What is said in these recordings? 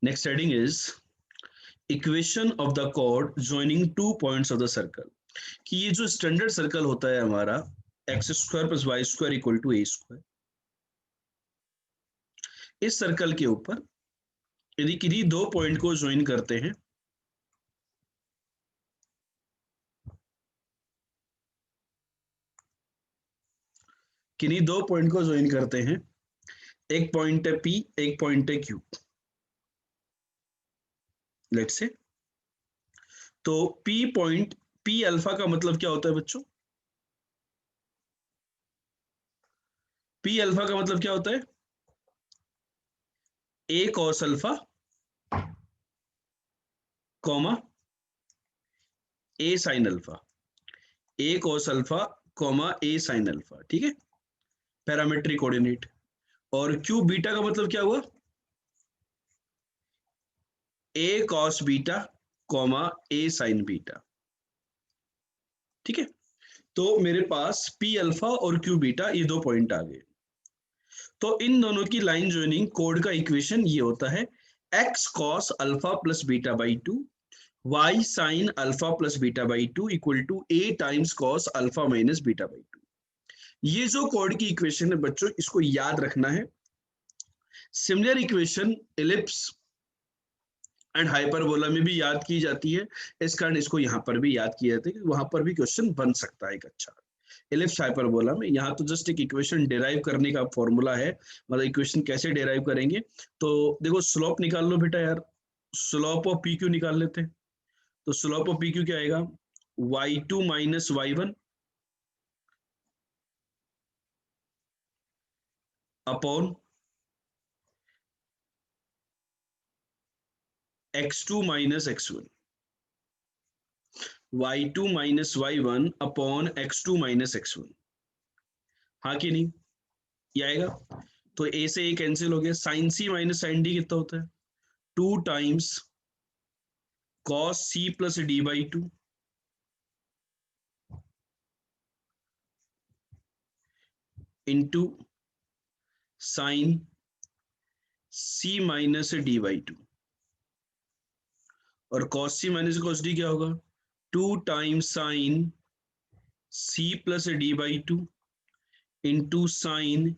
Next heading is equation of the chord joining two points of the circle, कि ये जो standard circle होता है हमारा x square plus y square equal to a square, इस circle के ऊपर यदि किन्हीं दो पॉइंट को ज्वाइन करते हैं, किन्हीं दो पॉइंट को ज्वाइन करते हैं, एक पॉइंट है P, एक पॉइंट है Q, लेट्स से। तो P पॉइंट, P अल्फा का मतलब क्या होता है बच्चों? P अल्फा का मतलब क्या होता है? A cos alpha comma A sin alpha, A cos alpha comma A sin alpha, ठीक है, पैरामेट्रिक कोऑर्डिनेट। और Q बीटा का मतलब क्या हुआ? A cos beta comma A sin beta, ठीक है। तो मेरे पास P अल्फा और Q बीटा ये दो पॉइंट आ गए। तो इन दोनों की लाइन ज्वाइनिंग कोड का इक्वेशन ये होता है x cos alpha plus beta by to y sin alpha plus beta by two equal to a times cos alpha minus beta by two. ये जो कोड की इक्वेशन है बच्चों, इसको याद रखना है। Similar equation ellipse and hyperbola में भी याद की जाती है, इस कारण इसको यहाँ पर भी याद किया जाता है कि वहां पर भी क्वेश्चन बन सकता है एक अच्छा इलिप्स हाइपरबोला में। यहाँ तो जस्ट एक इक्वेशन डिराइव करने का फॉर्मूला है, मतलब इक्वेशन कैसे डिराइव करेंगे। तो देखो स्लोप निकाल लो बेटा यार, स्लोप ऑफ पी क्यू निकाल लेते हैं। तो स्लोप ऑफ पी क्यू क्या आएगा? y2 minus y1 upon x2 minus x1, y2 minus y1 upon x2 minus x1, हाँ कि नहीं? ये आएगा। तो ए से ए कैंसिल हो गया, sine C minus sine D कितना होता है? 2 times cos C plus D by two into sine C minus D by two, और cos C minus cos D क्या होगा? 2 times sine C plus D by two into sine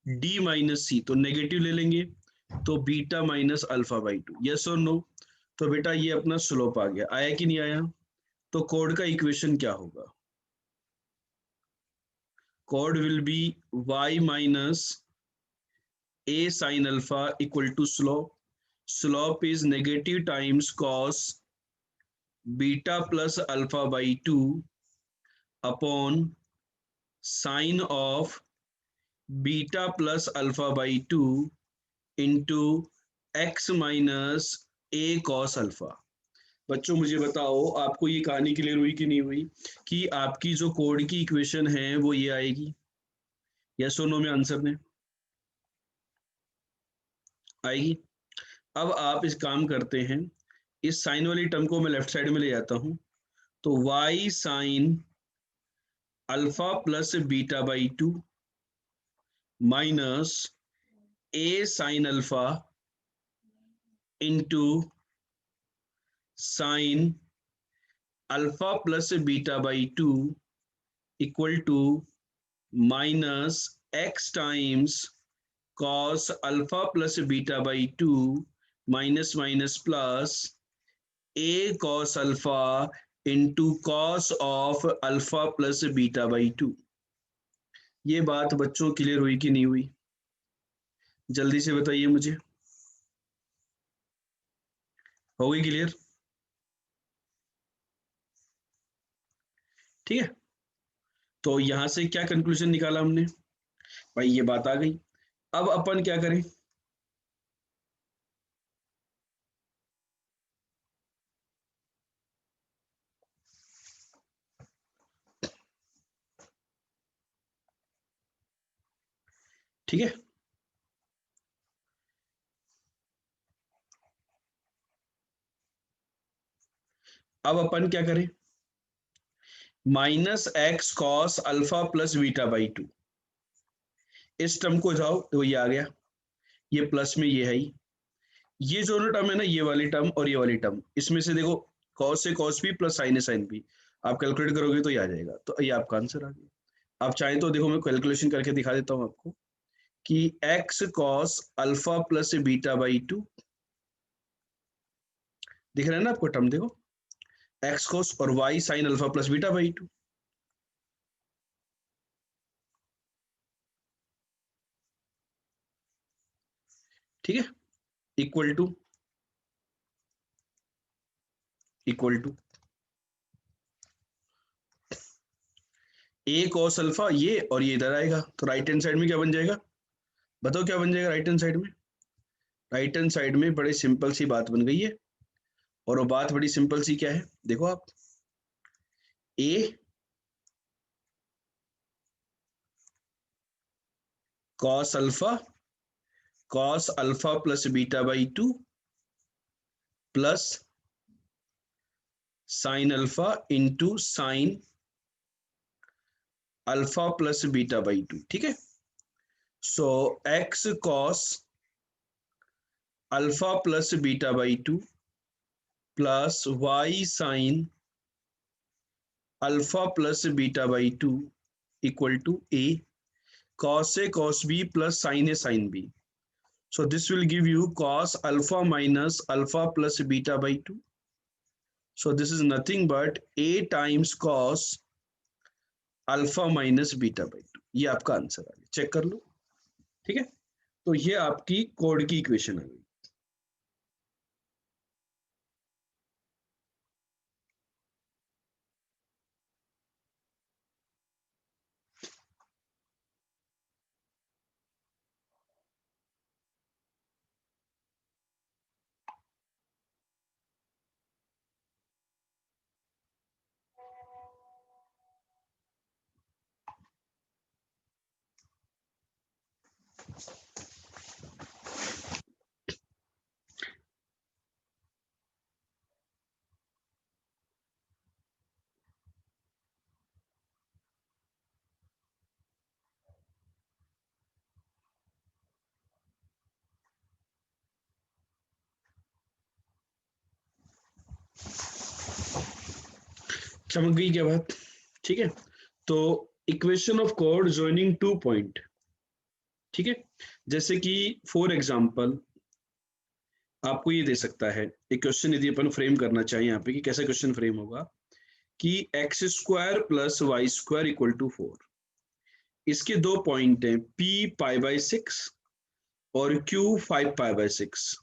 D minus C, तो negative ले लेंगे तो beta minus alpha by two, yes और no? तो बेटा ये अपना स्लोप आ गया, आया कि नहीं आया? तो कोड का इक्वेशन क्या होगा? Code will be y minus a sin alpha equal to slope. Slope is negative times cos beta plus alpha by 2 upon sine of beta plus alpha by 2 into x minus a cos alpha। बच्चों मुझे बताओ, आपको ये कहानी clear हुई कि नहीं हुई कि आपकी जो कोड की इक्वेशन है वो ये आएगी? यस और नो में आंसर दें, आएगी। अब आप इस काम करते हैं, इस साइन वाली टर्म को मैं लेफ्ट साइड में ले जाता हूं, तो y sine alpha plus beta by two minus a sine alpha into sine alpha plus beta by two equal to minus x times cos alpha plus beta by two minus minus plus a cos alpha into cos of alpha plus beta by two. ये बात बच्चों clear हुई कि नहीं हुई? जल्दी से बताइए मुझे, हो गई क्लियर? ठीक है, तो यहां से क्या कंक्लूजन निकाला हमने? भाई ये बात आ गई। अब अपन क्या करें? ठीक है, अब अपन क्या करें? Minus x cos alpha plus beta by to, इस टर्म को जाओ तो ये आ गया, ये प्लस में ये है ही, ये जो टर्म है ना, ये वाली टर्म और ये वाली टर्म, इसमें से देखो cos A cos B plus sign A sine B, आप कैलकुलेट करोगे तो ये आ जाएगा, तो ये आपका आंसर आ गया। आप चाहें तो देखो मैं कैलकुलेशन करके दिखा देता हूँ आपको कि x cos alpha plus beta by two, दिख रहा है ना आपको टर्म, देखो एक्स कॉस और y sine alpha plus beta by two, ठीक है, equal to equal to a cos alpha ये, और ये इधर आएगा, तो राइट हैंड साइड में क्या बन जाएगा, बताओ क्या बन जाएगा राइट हैंड साइड में। राइट हैंड साइड में बड़ी सिंपल सी बात बन गई है, और वो बात बड़ी सिंपल सी क्या है, देखो आप, a cos alpha plus beta by two plus sine alpha into sine alpha plus beta by two, ठीक है। So x cos alpha plus beta by two plus y sine alpha plus beta by two equal to a cos a cos b plus sin a sin b. So this will give you cos alpha minus alpha plus beta by 2. So this is nothing but a times cos alpha minus beta by 2. ये आपका answer आ गया, check कर लो, ठीक है। तो ये आपकी code की इक्वेशन आ गई। चमक गई क्या बात, ठीक है। तो equation of code joining two point, ठीक है। जैसे कि फॉर एग्जांपल आपको ये दे सकता है एक क्वेश्चन, यदि अपन फ्रेम करना चाहिए यहाँ पे कि कैसा क्वेश्चन फ्रेम होगा, कि x square plus y square equal to 4, इसके दो पॉइंट हैं P पाई बाई 6 और Q 5 पाई बाई 6,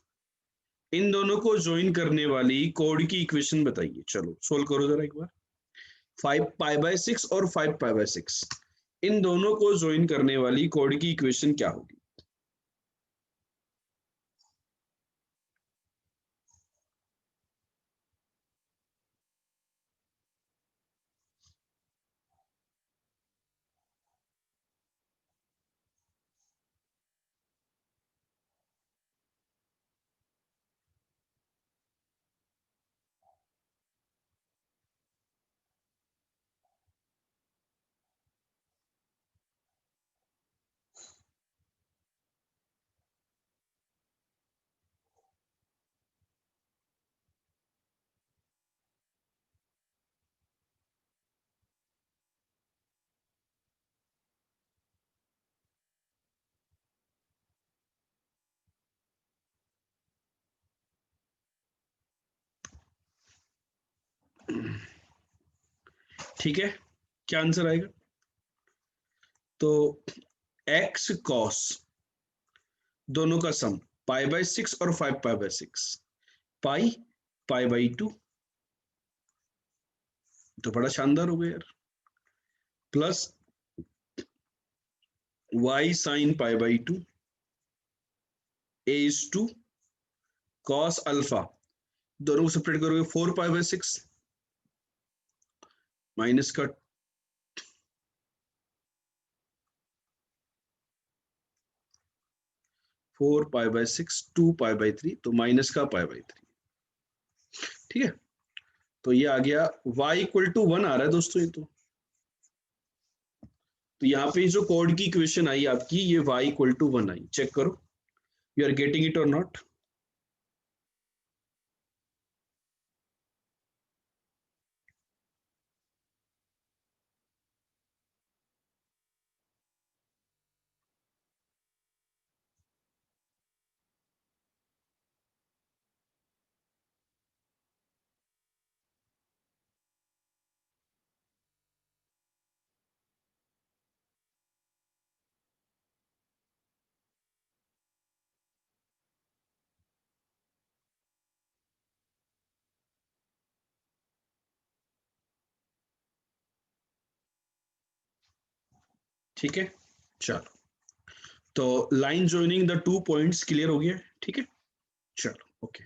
इन दोनों को ज्वाइन करने वाली कोड की इक्वेशन बताइए। चलो सोल्व करो जरा एक बार। 5 पाई बाई 6 और 5 पाई बाई 6, इन दोनों को ज्वाइन करने वाली कोड की इक्वेशन क्या होगी। ठीक है, क्या आंसर आएगा, तो एक्स कॉस दोनों का सम पाई बाई 6 और 5 pi by 6, pi pi by 2, तो बड़ा शानदार हो गया यार, plus y sine pi by 2 a is two cos alpha, दोनों को सेपरेट करोगे 4 पाई बाई 6 माइनस का 4 पाई बाई 6 2 पाई बाई 3, तो माइनस का पाई बाई 3, ठीक है। तो ये आ गया y इक्वल टू 1 आ रहा है दोस्तों, ये तो यहाँ पे जो कोड की इक्वेशन आई आपकी, ये y इक्वल टू 1 आई, चेक करो यू आर गेटिंग इट और नॉट। ठीक है, चलो तो line joining the 2 points clear हो गया, ठीक है, चलो ओके।